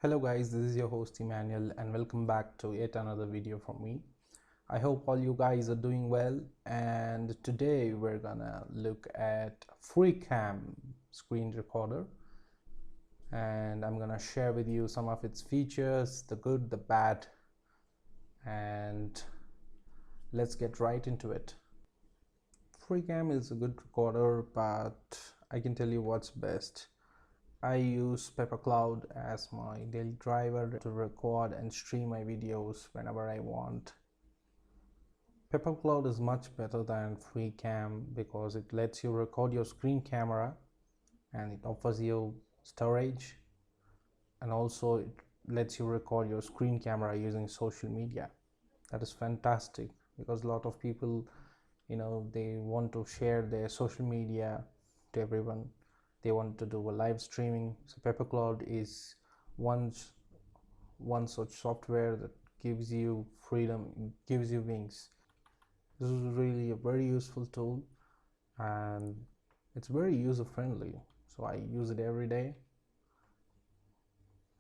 Hello guys, this is your host Emmanuel and welcome back to yet another video from me. I hope all you guys are doing well, and today we're gonna look at FreeCam screen recorder, and I'm gonna share with you some of its features, the good, the bad, and let's get right into it. FreeCam is a good recorder, but I can tell you what's best. I use PepperCloud as my daily driver to record and stream my videos whenever I want. PepperCloud is much better than FreeCam because it lets you record your screen camera and it offers you storage, and also it lets you record your screen camera using social media. That is fantastic because a lot of people, they want to share their social media to everyone. They want to do a live streaming, so PepperCloud is one such software that gives you freedom, gives you wings. This is really a very useful tool and it's very user friendly, so I use it every day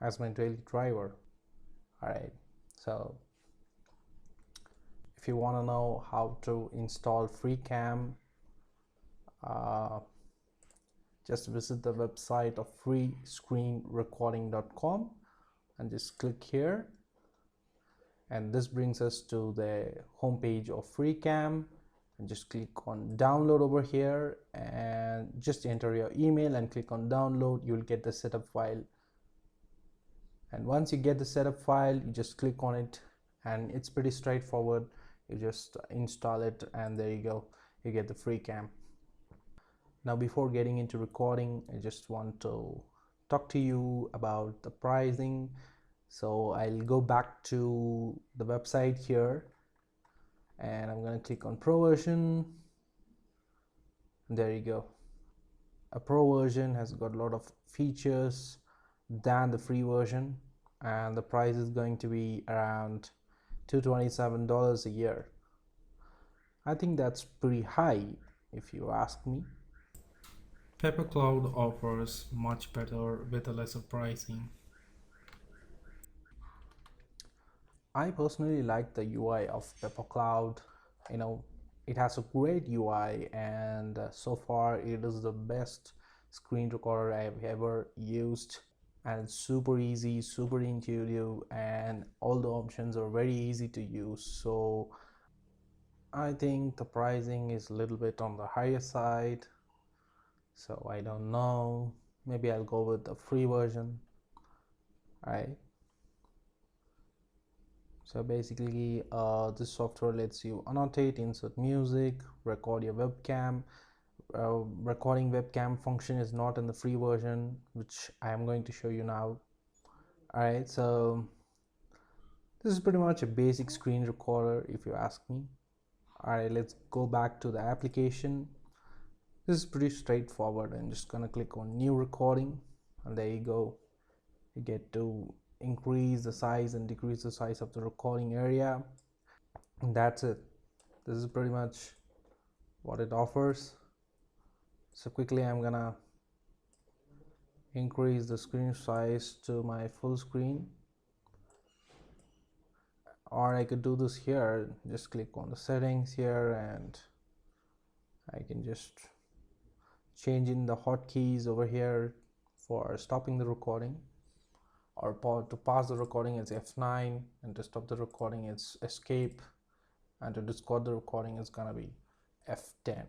as my daily driver. Alright, so if you want to know how to install FreeCam, just visit the website of freescreenrecording.com and just click here, and this brings us to the homepage of FreeCam, and just click on download over here and just enter your email and click on download. You will get the setup file, and once you get the setup file you just click on it and it's pretty straightforward. You just install it and there you go, you get the FreeCam. Now before getting into recording, I just want to talk to you about the pricing. So I'll go back to the website here and I'm going to click on Pro version. And there you go. A Pro version has got a lot of features than the free version, and the price is going to be around $227 a year. I think that's pretty high if you ask me. PepperCloud offers much better with a lesser pricing. I personally like the UI of PepperCloud. It has a great UI, and so far it is the best screen recorder I've ever used, and it's super easy, super intuitive, and all the options are very easy to use. So I think the pricing is a little bit on the higher side, so I don't know, maybe I'll go with the free version. Alright, so basically this software lets you annotate, insert music, record your webcam. Recording webcam function is not in the free version, which I am going to show you now. Alright, so this is pretty much a basic screen recorder if you ask me. Alright, let's go back to the application. This is pretty straightforward. I'm just gonna click on new recording, and there you go. You get to increase the size and decrease the size of the recording area, and that's it. This is pretty much what it offers. So quickly I'm gonna increase the screen size to my full screen, or I could do this here. Just click on the settings here and I can just change in the hotkeys over here. For stopping the recording or to pause the recording, it's F9, and to stop the recording it's escape, and to discard the recording is gonna be F10.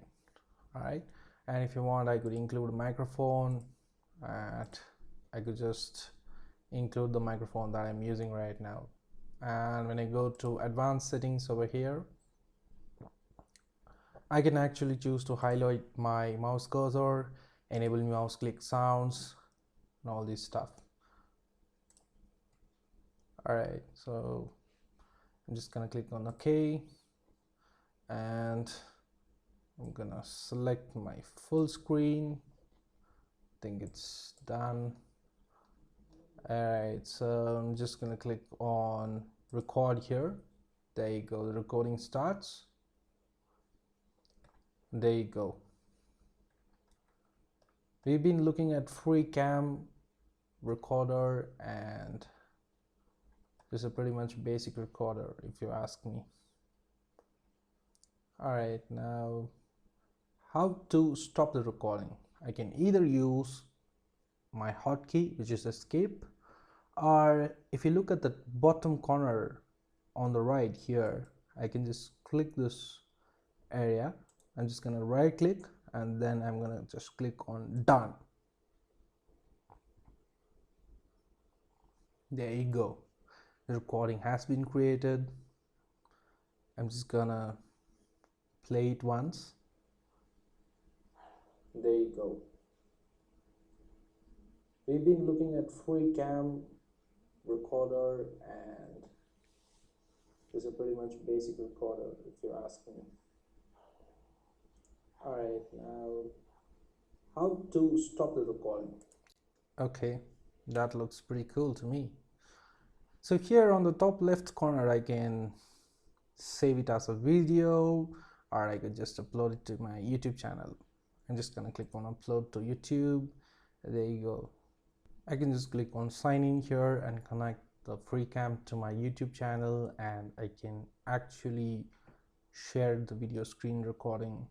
Alright, and if you want, I could include a microphone, and I could just include the microphone that I'm using right now. And when I go to advanced settings over here, I can actually choose to highlight my mouse cursor, enable mouse click sounds, and all this stuff. Alright, so I'm just gonna click on OK, and I'm gonna select my full screen. I think it's done. Alright, so I'm just gonna click on record here. There you go, the recording starts. There you go. We've been looking at FreeCam recorder, and this is a pretty much basic recorder if you ask me. Alright, now how to stop the recording. I can either use my hotkey, which is escape, or if you look at the bottom corner on the right here, I can just click this area. I'm just gonna right click and then I'm gonna just click on done. There you go, the recording has been created. I'm just gonna play it once. There you go. We've been looking at FreeCam recorder, and this is a pretty much basic recorder if you ask me. Alright, now how to stop the recording. Okay, that looks pretty cool to me. So here on the top left corner, I can save it as a video, or I could just upload it to my YouTube channel. I'm just gonna click on upload to YouTube. There you go. I can just click on sign in here and connect the FreeCam to my YouTube channel, and I can actually share the video screen recording,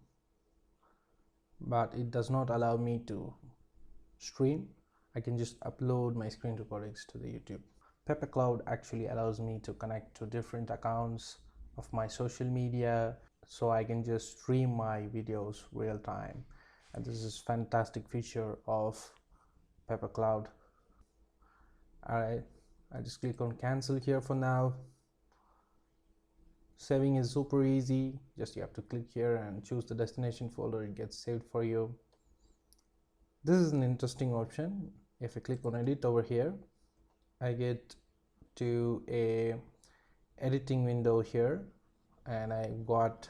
but it does not allow me to stream. I can just upload my screen recordings to the YouTube. PepperCloud actually allows me to connect to different accounts of my social media, so I can just stream my videos real time, and this is fantastic feature of PepperCloud. Alright, I just click on cancel here for now. Saving is super easy, just you have to click here and choose the destination folder, it gets saved for you. This is an interesting option. If I click on edit over here, I get to a editing window here, and I've got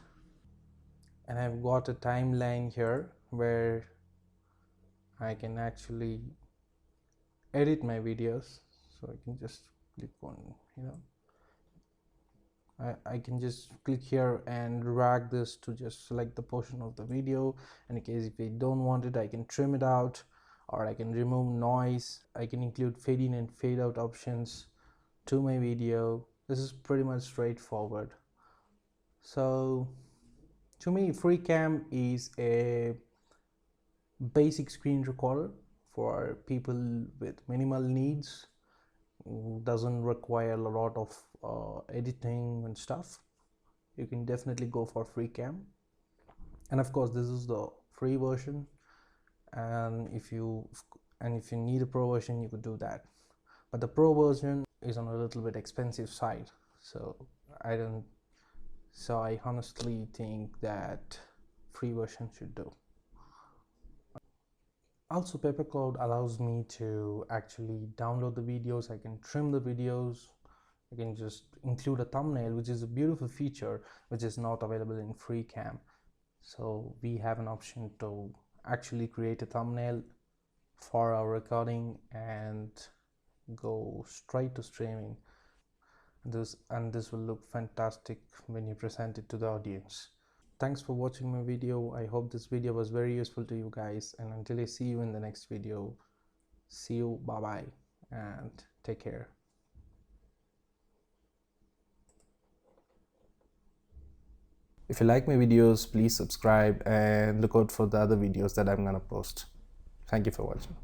a timeline here where I can actually edit my videos. So I can just click on, I can just click here and drag this to just select the portion of the video. In case if I don't want it, I can trim it out, or I can remove noise. I can include fade in and fade out options to my video. This is pretty much straightforward. So to me, FreeCam is a basic screen recorder for people with minimal needs. Doesn't require a lot of editing and stuff. You can definitely go for FreeCam, and of course this is the free version, and if you need a pro version, you could do that, but the pro version is on a little bit expensive side, so I honestly think that free version should do. Also, PepperCloud allows me to actually download the videos. I can trim the videos. I can just include a thumbnail, which is a beautiful feature which is not available in FreeCam. So we have an option to actually create a thumbnail for our recording and go straight to streaming. This will look fantastic when you present it to the audience. Thanks for watching my video. I hope this video was very useful to you guys, and until I see you in the next video, see you, bye bye, and take care. If you like my videos, please subscribe and look out for the other videos that I'm gonna post. Thank you for watching.